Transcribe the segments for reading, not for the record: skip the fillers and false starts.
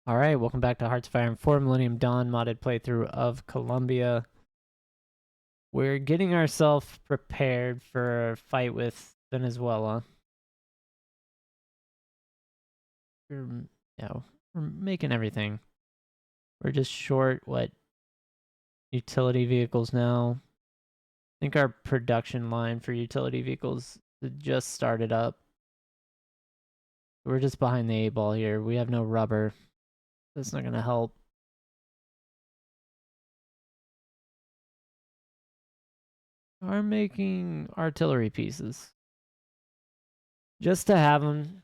Alright, welcome back to Hearts of Iron 4 Millennium Dawn modded playthrough of Colombia. We're getting ourselves prepared for a fight with Venezuela. We're, we're making everything. We're just short, utility vehicles now. I think our production line for utility vehicles just started up. We're just behind the 8 ball here. We have no rubber. That's not going to help. Are making artillery pieces. Just to have them.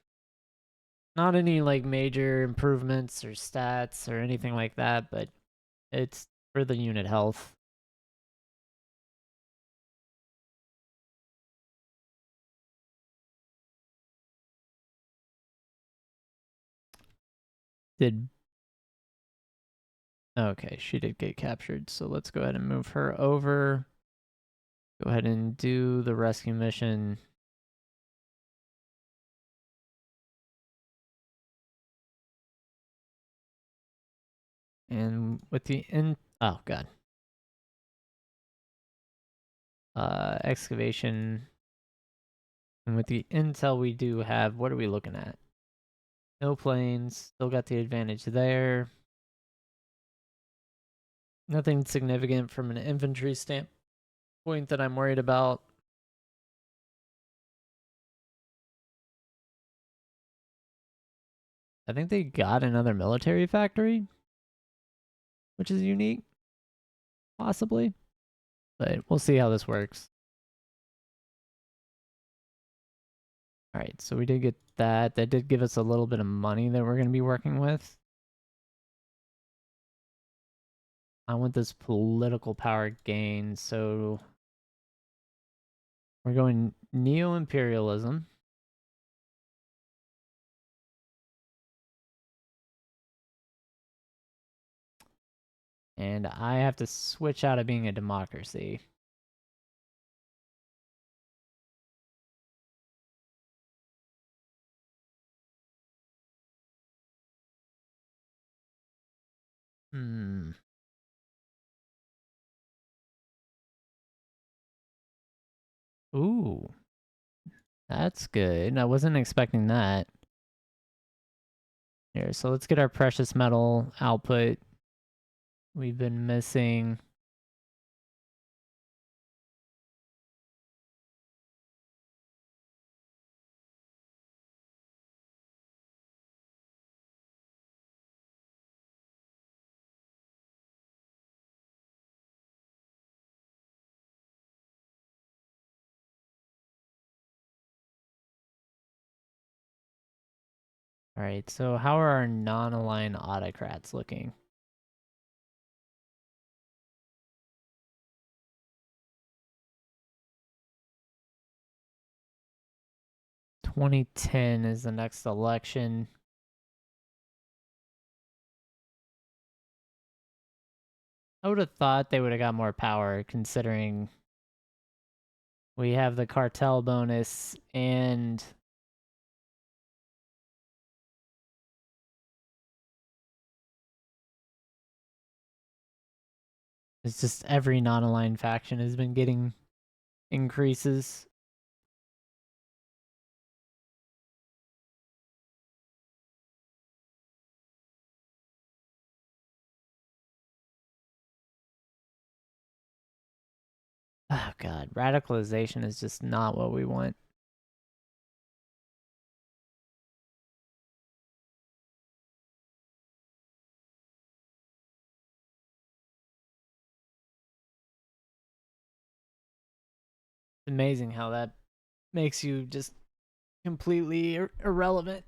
Not any like major improvements or stats or anything like that, but it's for the unit health. Okay, she did get captured, so let's go ahead and move her over. Go ahead and do the rescue mission. And with the oh god. Excavation. And with the intel we do have, what are we looking at? No planes, still got the advantage there. Nothing significant from an infantry standpoint that I'm worried about. I think they got another military factory, which is unique, possibly. But we'll see how this works. All right, so we did get that. That did give us a little bit of money that we're going to be working with. I want this political power gain, so we're going neo-imperialism. And I have to switch out of being a democracy. Hmm. Ooh. That's good. I wasn't expecting that. Here, so let's get our precious metal output. We've been missing. All right, so how are our non-aligned autocrats looking? "2010 is the next election." I would have thought they would have got more power considering we have the cartel bonus and it's just every non-aligned faction has been getting increases. Oh god, radicalization is just not what we want. It's amazing how that makes you just completely irrelevant.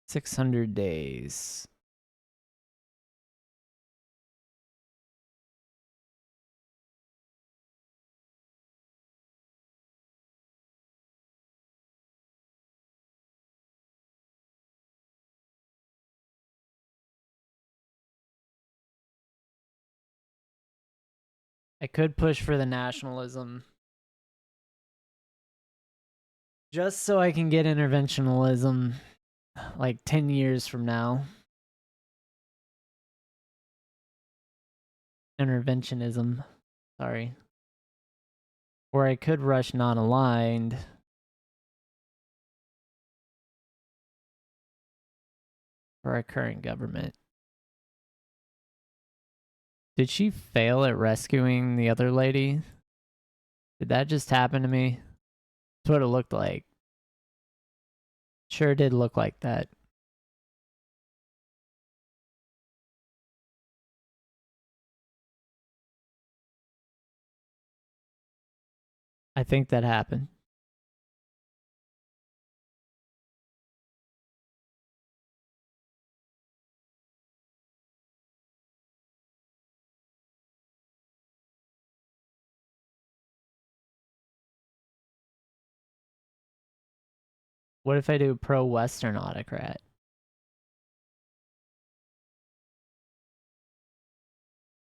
$600. I could push for the nationalism just so I can get interventionalism like 10 years from now. Interventionism, sorry. Or I could rush non-aligned. For our current government. Did she fail at rescuing the other lady? Did that just happen to me? That's what it looked like. Sure did look like that. I think that happened. What if I do pro-Western autocrat?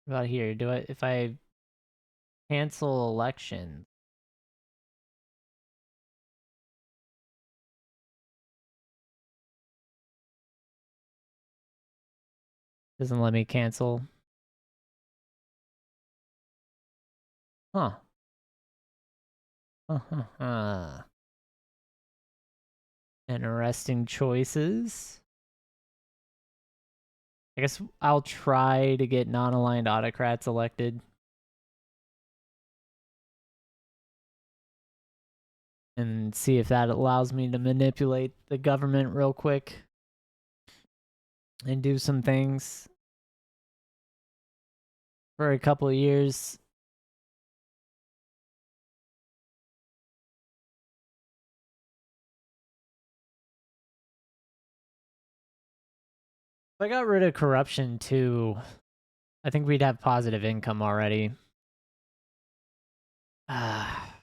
What about here? Do I, if I cancel elections? Doesn't let me cancel. Huh. Interesting choices. I guess I'll try to get non-aligned autocrats elected. And see if that allows me to manipulate the government real quick. And do some things for a couple of years. If I got rid of corruption too, I think we'd have positive income already. That's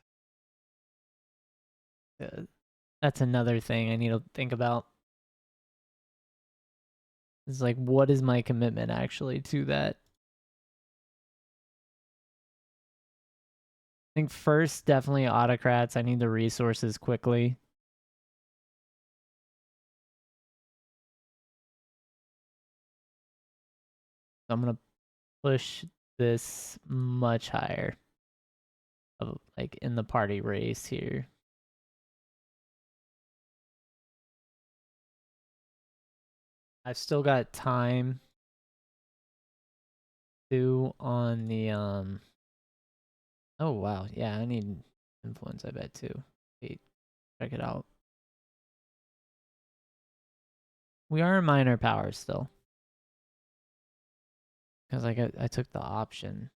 another thing I need to think about. It's like, what is my commitment actually to that? I think first, definitely autocrats. I need the resources quickly. I'm going to push this much higher, like in the party race here. I've still got time to on the oh wow, yeah, I need influence, I bet too. Hey, check it out. We are a minor power still. Because I took the option.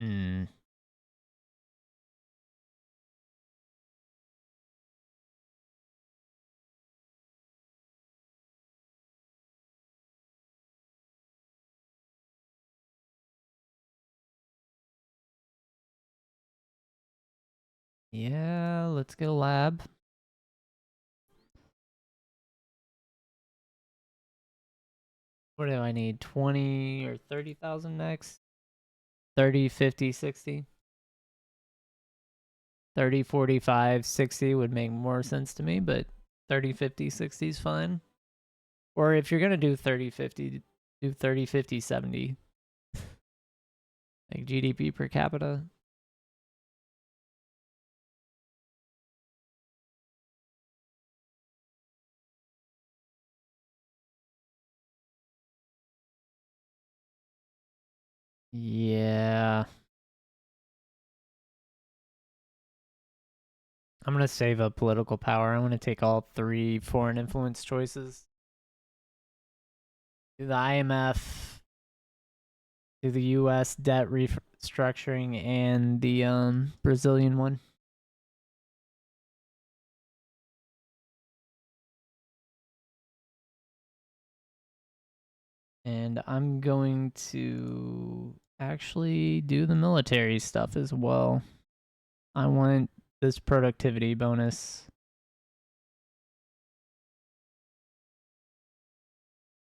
Hmm. Yeah, let's get a lab. What do I need? 20 or 30,000 next? 30, 50, 60? 30, 45, 60 would make more sense to me, but 30, 50, 60 is fine. Or if you're going to do 30, 50, do 30, 50, 70. Like GDP per capita. Yeah. I'm going to save up political power. I'm going to take all 3 foreign influence choices. Do the IMF, do the US debt restructuring, and the Brazilian one. And I'm going to actually do the military stuff as well. I want this productivity bonus.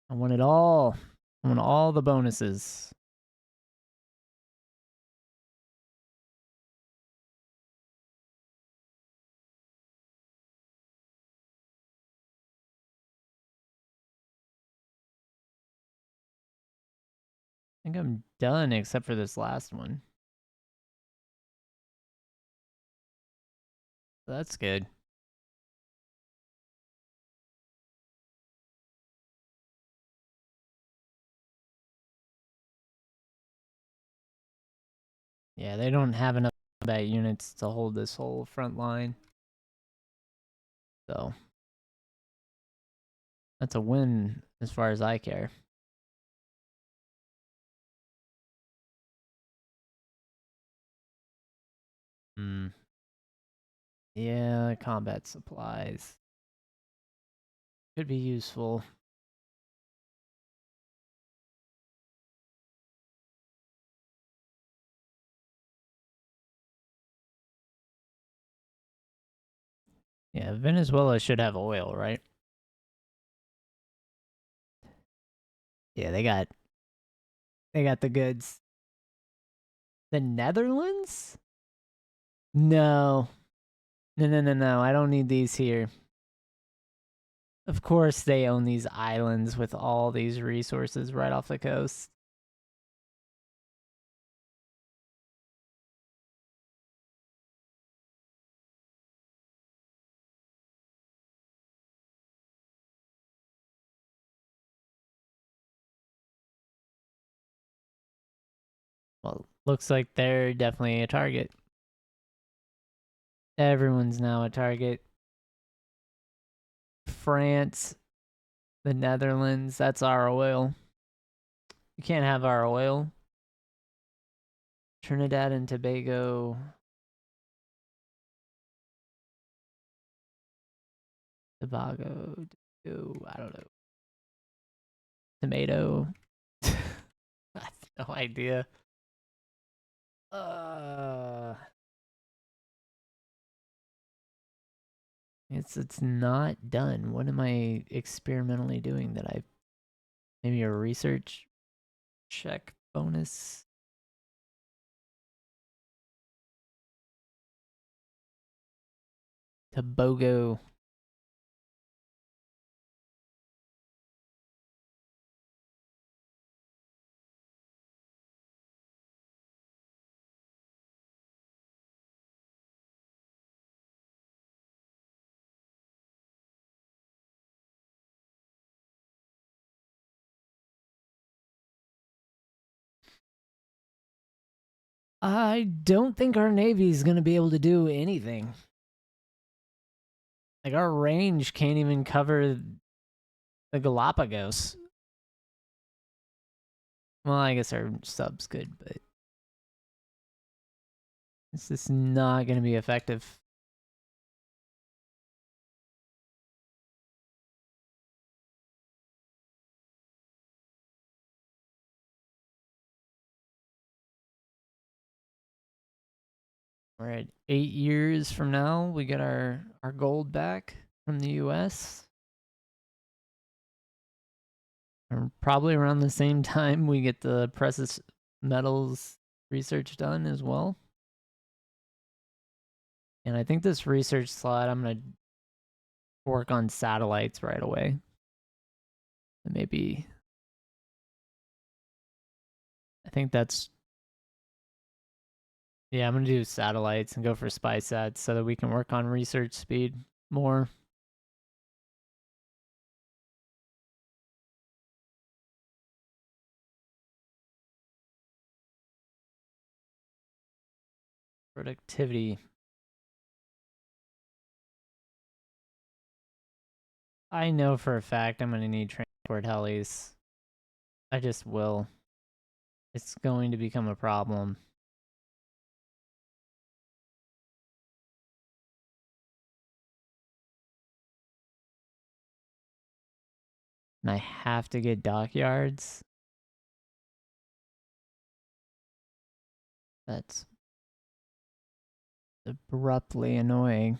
I want it all. I want all the bonuses. I think I'm done except for this last one. That's good. Yeah, they don't have enough combat units to hold this whole front line. So that's a win as far as I care. Hmm. Yeah, combat supplies could be useful. Yeah, Venezuela should have oil, right? Yeah, they got the goods. The Netherlands? No. No, no, no, no. I don't need these here. Of course they own these islands with all these resources right off the coast. Well, looks like they're definitely a target. Everyone's now a target. France, the Netherlands, that's our oil. You can't have our oil. Trinidad and Tobago. Tobago. I don't know. Tomato. I have no idea. Uh, it's not done. What am I experimentally doing that I maybe a research check bonus? Tobago. I don't think our Navy is going to be able to do anything. Like, our range can't even cover the Galapagos. Well, I guess our sub's good, but it's just not going to be effective. We're at 8 years from now. We get our gold back from the U.S. And probably around the same time we get the precious metals research done as well. And I think this research slot, I'm going to work on satellites right away. And maybe, I think that's, yeah, I'm going to do satellites and go for spy sats so that we can work on research speed more. Productivity. I know for a fact I'm going to need transport helis. I just will. It's going to become a problem. And I have to get dockyards. That's abruptly annoying.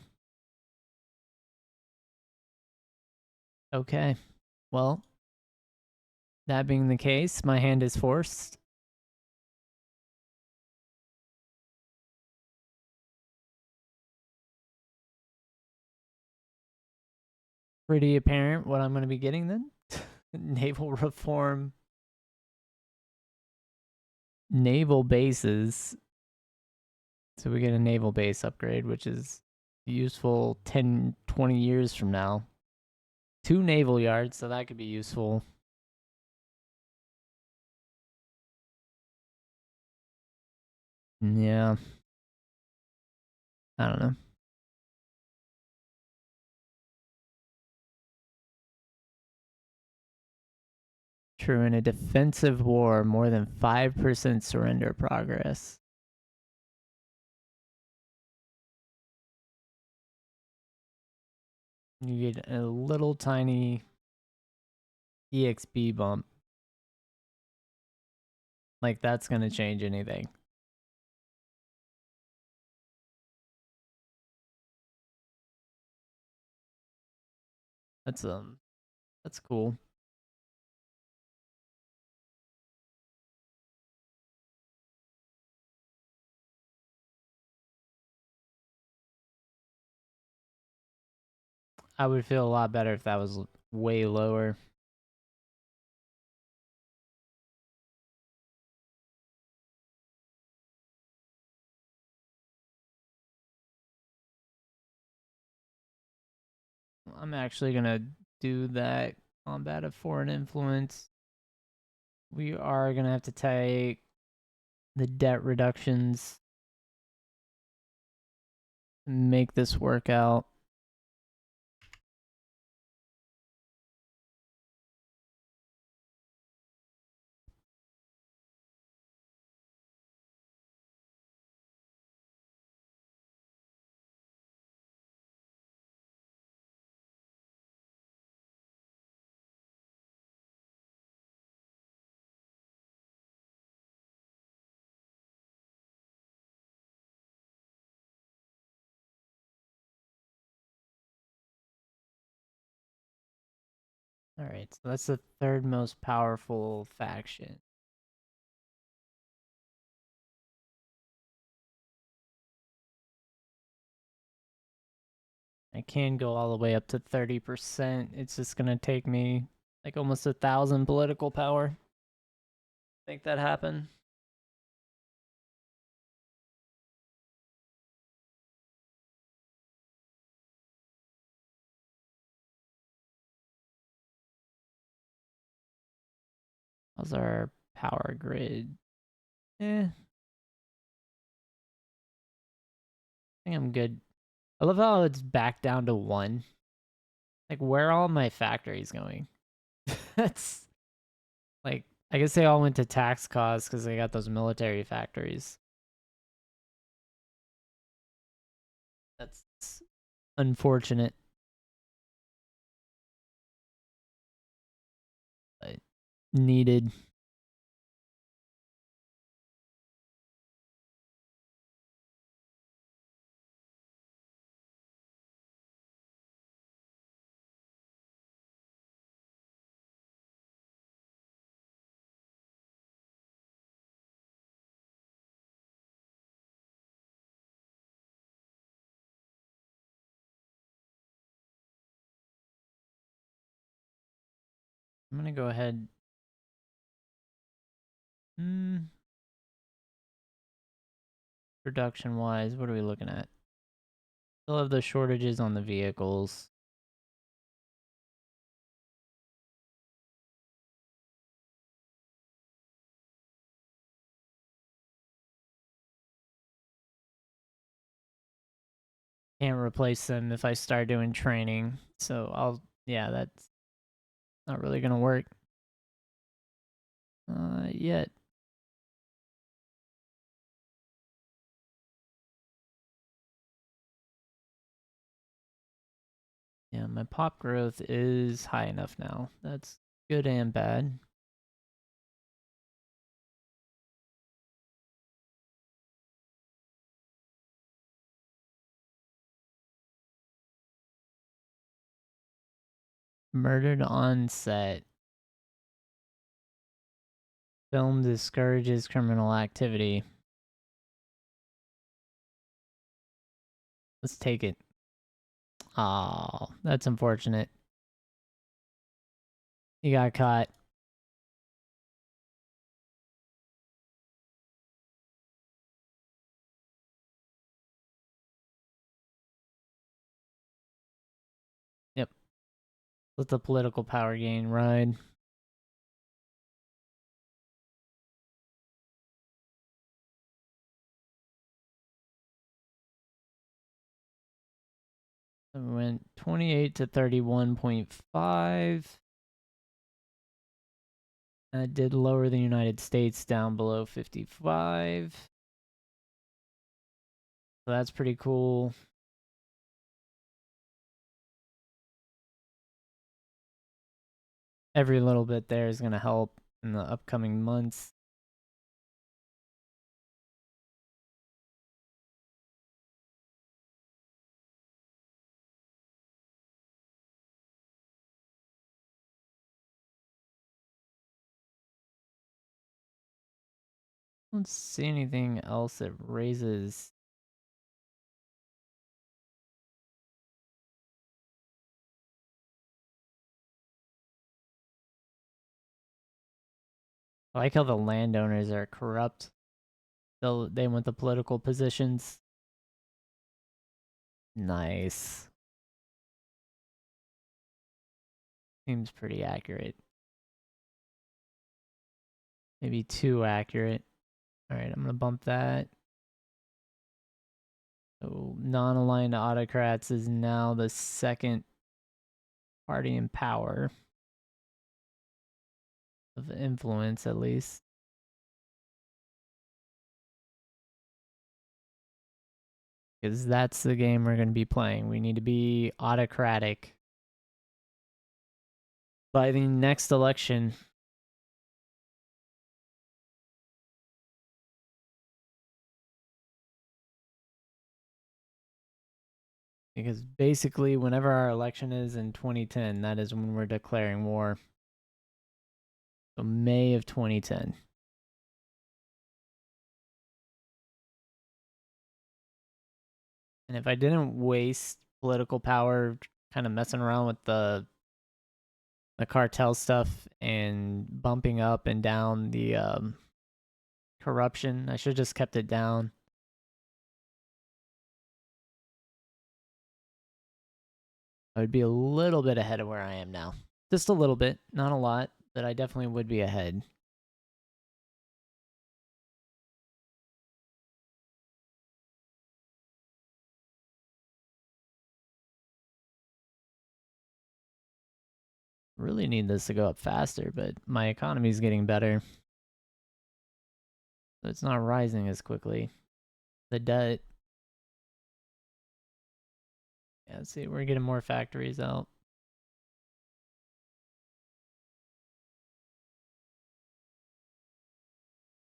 Okay. Well, That being the case, my hand is forced. Pretty apparent what I'm going to be getting then. Naval reform. Naval bases. So we get a naval base upgrade, which is useful 10, 20 years from now. 2 naval yards, so that could be useful. Yeah. I don't know. True, in a defensive war, more than 5% surrender progress. You get a little tiny EXP bump. Like, that's going to change anything. That's cool. I would feel a lot better if that was way lower. I'm actually going to do that combat of foreign influence. We are going to have to take the debt reductions, make this work out. All right, so that's the third most powerful faction. I can go all the way up to 30%. It's just going to take me like almost 1,000 political power. Make that happen. How's our power grid? I think I'm good. I love how it's back down to 1. Like, where are all my factories going? That's like, I guess they all went to tax costs because they got those military factories. That's unfortunate, but needed. I'm gonna go ahead. Production wise, what are we looking at? Still have the shortages on the vehicles. Can't replace them if I start doing training. So yeah, that's not really gonna work. Yet. Yeah, my pop growth is high enough now. That's good and bad. Murdered on set. Film discourages criminal activity. Let's take it. Oh, that's unfortunate. He got caught. Yep. Let the political power gain ride. So we went 28 to 31.5. That did lower the United States down below 55. So that's pretty cool. Every little bit there is going to help in the upcoming months. I don't see anything else that raises. I like how the landowners are corrupt. They want the political positions. Nice. Seems pretty accurate. Maybe too accurate. All right, I'm going to bump that. So non-aligned autocrats is now the second party in power. Of influence, at least. Because that's the game we're going to be playing. We need to be autocratic by the next election. Because basically, whenever our election is in 2010, that is when we're declaring war. So May of 2010. And if I didn't waste political power kind of messing around with the cartel stuff and bumping up and down the corruption, I should have just kept it down. I would be a little bit ahead of where I am now. Just a little bit, not a lot, but I definitely would be ahead. Really need this to go up faster, but my economy is getting better. So it's not rising as quickly. The debt. Yeah, see, we're getting more factories out.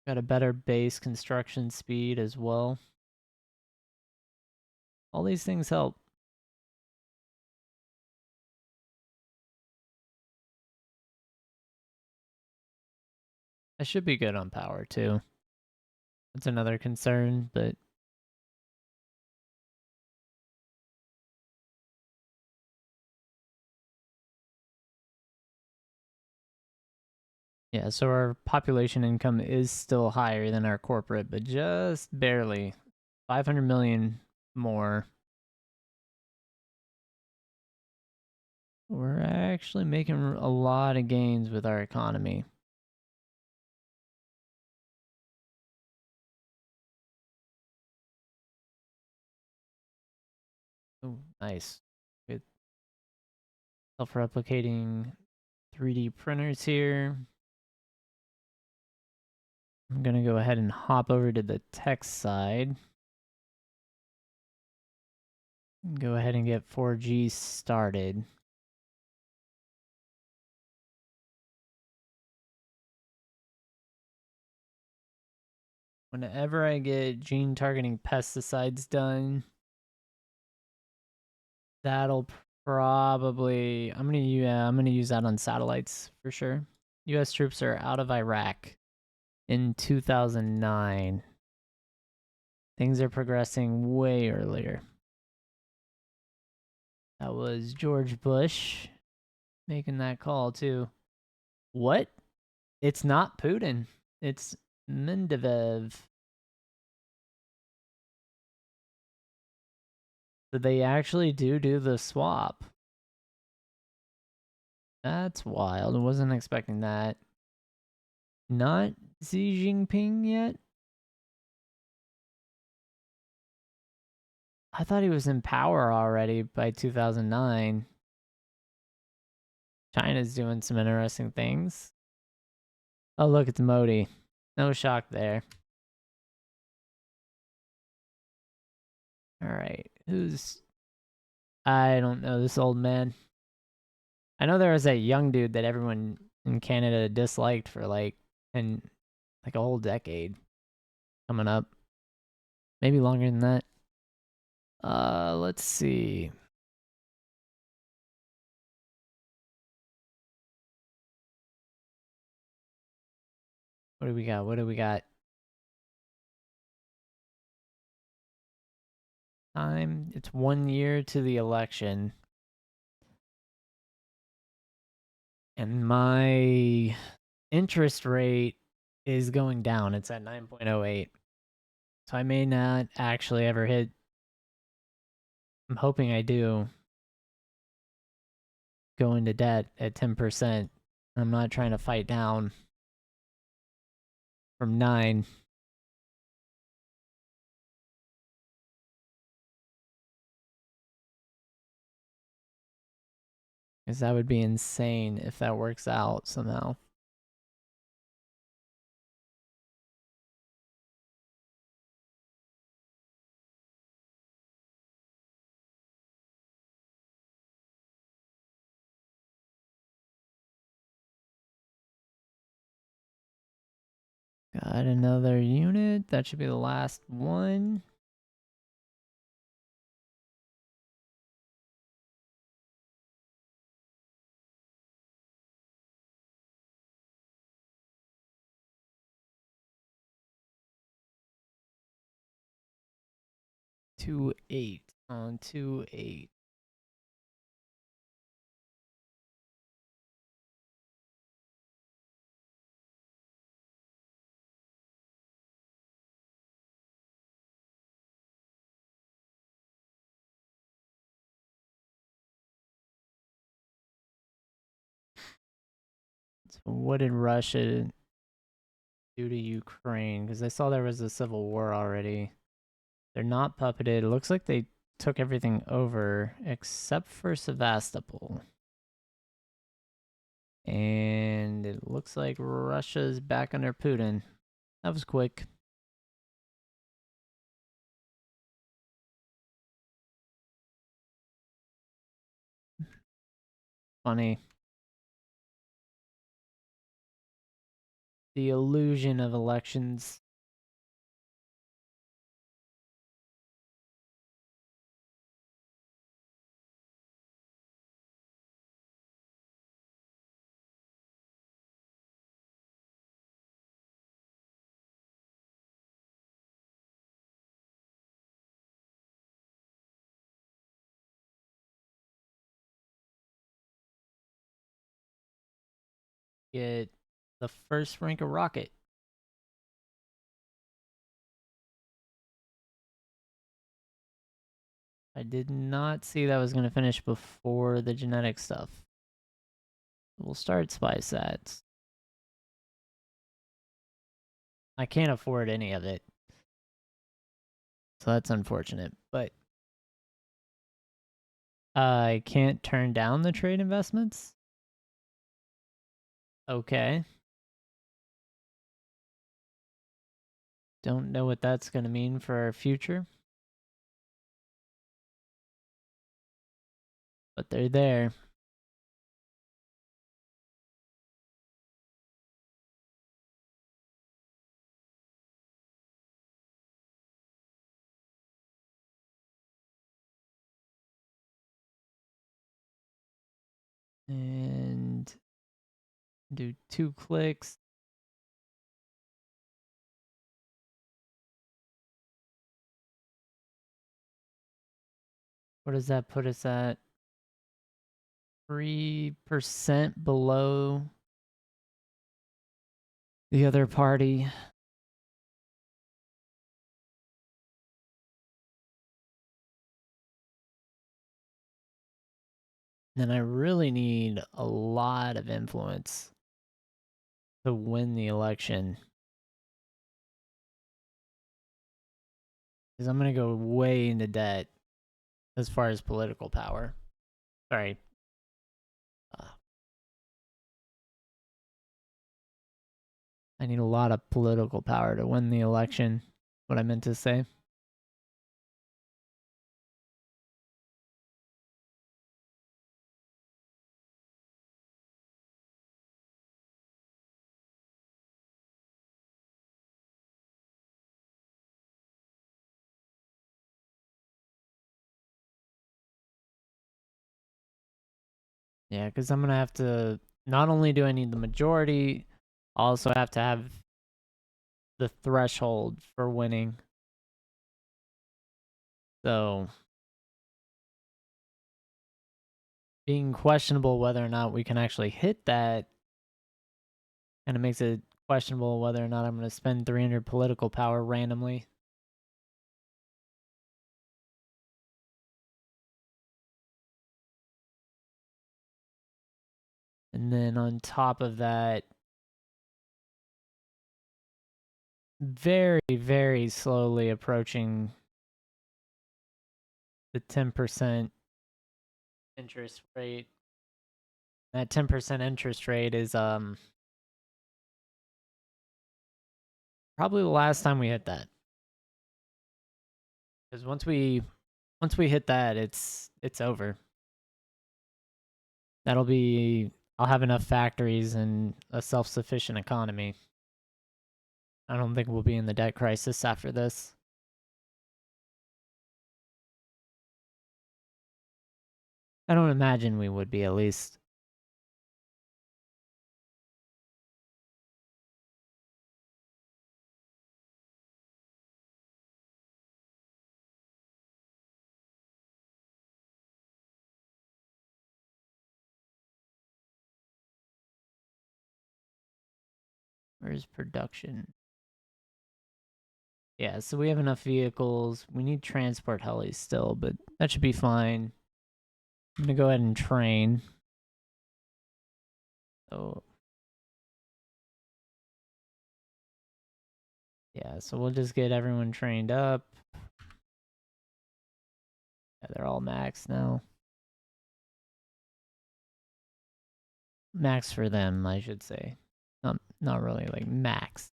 Got a better base construction speed as well. All these things help. I should be good on power too. That's another concern, but yeah, so our population income is still higher than our corporate, but just barely. 500 million more. We're actually making a lot of gains with our economy. Oh, nice. Good. Self-replicating 3D printers here. I'm going to go ahead and hop over to the tech side. Go ahead and get 4G started. Whenever I get gene targeting pesticides done, that'll probably I'm gonna use that on satellites for sure. U.S. troops are out of Iraq. in 2009. Things are progressing way earlier. That was George Bush making that call, too. What? It's not Putin. It's Mendevev. So they actually do the swap. That's wild. I wasn't expecting that. Not Xi Jinping yet? I thought he was in power already by 2009. China's doing some interesting things. Oh, look, it's Modi. No shock there. All right. Who's... I don't know this old man. I know there was that young dude that everyone in Canada disliked for like a whole decade coming up. Maybe longer than that. Let's see. What do we got? What do we got? Time. It's 1 year to the election. And my interest rate is going down. It's at 9.08. So I may not actually ever hit. I'm hoping I do go into debt at 10%. I'm not trying to fight down from 9. Because that would be insane if that works out somehow. Got another unit. That should be the last one. Two eight on 2-8. So what did Russia do to Ukraine? Because I saw there was a civil war already. They're not puppeted. It looks like they took everything over except for Sevastopol. And it looks like Russia's back under Putin. That was quick. Funny. The illusion of elections. Get the first rank of rocket. I did not see that was going to finish before the genetic stuff. We'll start spy sats. I can't afford any of it. So that's unfortunate. But I can't turn down the trade investments? Okay. Don't know what that's going to mean for our future. But they're there. And do 2 clicks. What does that put us at? 3% below the other party. Then I really need a lot of influence to win the election. Because I'm going to go way into debt as far as political power. Sorry. I need a lot of political power to win the election. What I meant to say. Yeah, because I'm going to have to, not only do I need the majority, I also have to have the threshold for winning. So, being questionable whether or not we can actually hit that, and it makes it questionable whether or not I'm going to spend 300 political power randomly. And then on top of that, very, very slowly approaching the 10% interest rate. That 10% interest rate is probably the last time we hit that. Because once we hit that, it's over. That'll be, I'll have enough factories and a self-sufficient economy. I don't think we'll be in the debt crisis after this. I don't imagine we would be, at least. Where's production? Yeah, so we have enough vehicles. We need transport helis still, but that should be fine. I'm gonna go ahead and train. So yeah, so we'll just get everyone trained up. Yeah, they're all max now. Max for them, I should say. Not really like max.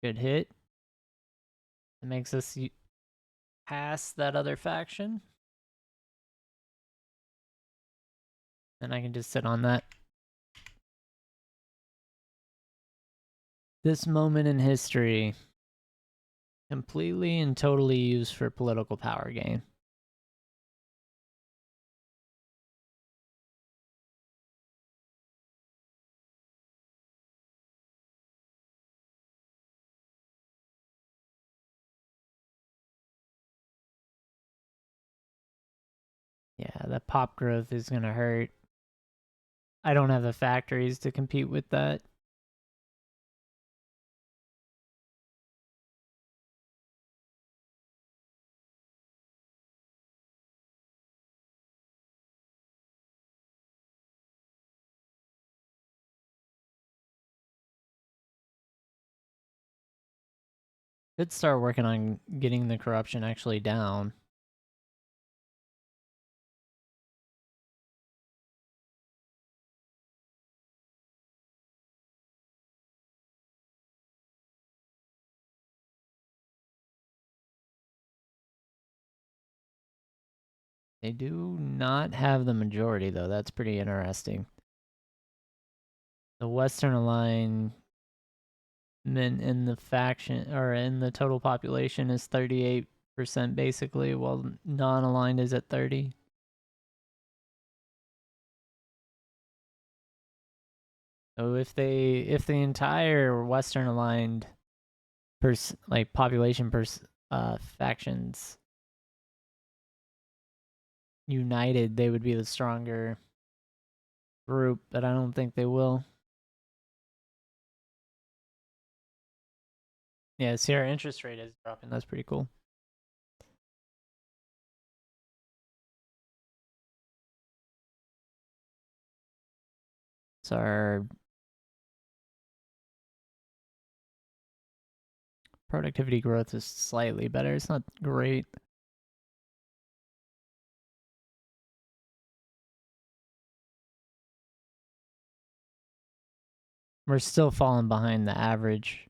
Good hit. It makes us pass that other faction. And I can just sit on that. This moment in history, completely and totally used for political power gain. Yeah, that pop growth is going to hurt. I don't have the factories to compete with that. Could start working on getting the corruption actually down. They do not have the majority, though. That's pretty interesting. The Western alignment in the faction, or in the total population, is 38%. basically, while non-aligned is at 30. So if the entire Western aligned population factions united, they would be the stronger group, but I don't think they will. Yeah, see, our interest rate is dropping. That's pretty cool. So our productivity growth is slightly better. It's not great. We're still falling behind the average.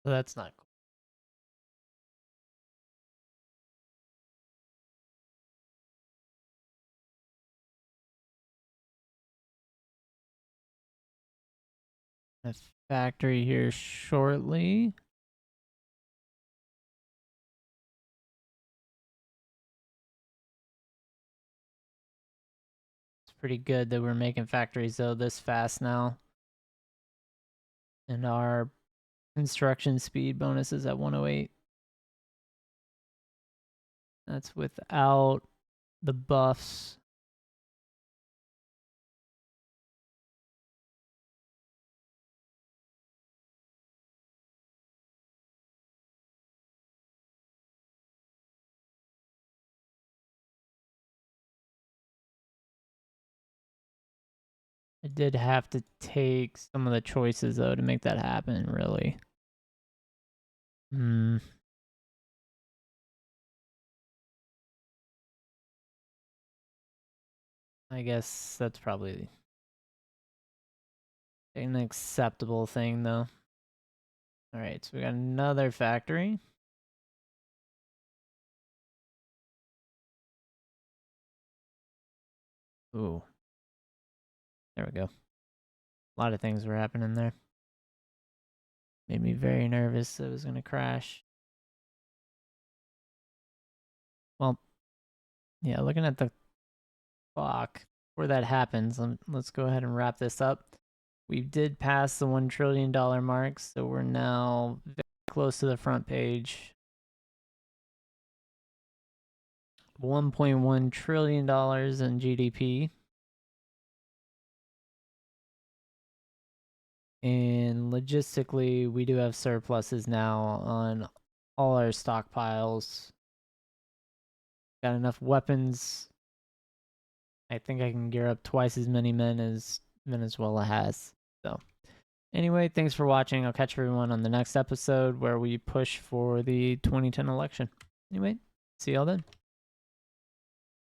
So that's not cool. A factory here shortly. It's pretty good that we're making factories though this fast now. And our construction speed bonus is at 108. That's without the buffs. I did have to take some of the choices though to make that happen, really. I guess that's probably an acceptable thing though. Alright, so we got another factory. Ooh. There we go. A lot of things were happening there. Made me very nervous it was going to crash. Well, yeah, looking at the clock, before that happens, let's go ahead and wrap this up. We did pass the $1 trillion mark, so we're now very close to the front page. $1.1 trillion in GDP. And logistically, we do have surpluses now on all our stockpiles. Got enough weapons. I think I can gear up twice as many men as Venezuela has. So, anyway, thanks for watching. I'll catch everyone on the next episode where we push for the 2010 election. Anyway, see y'all then.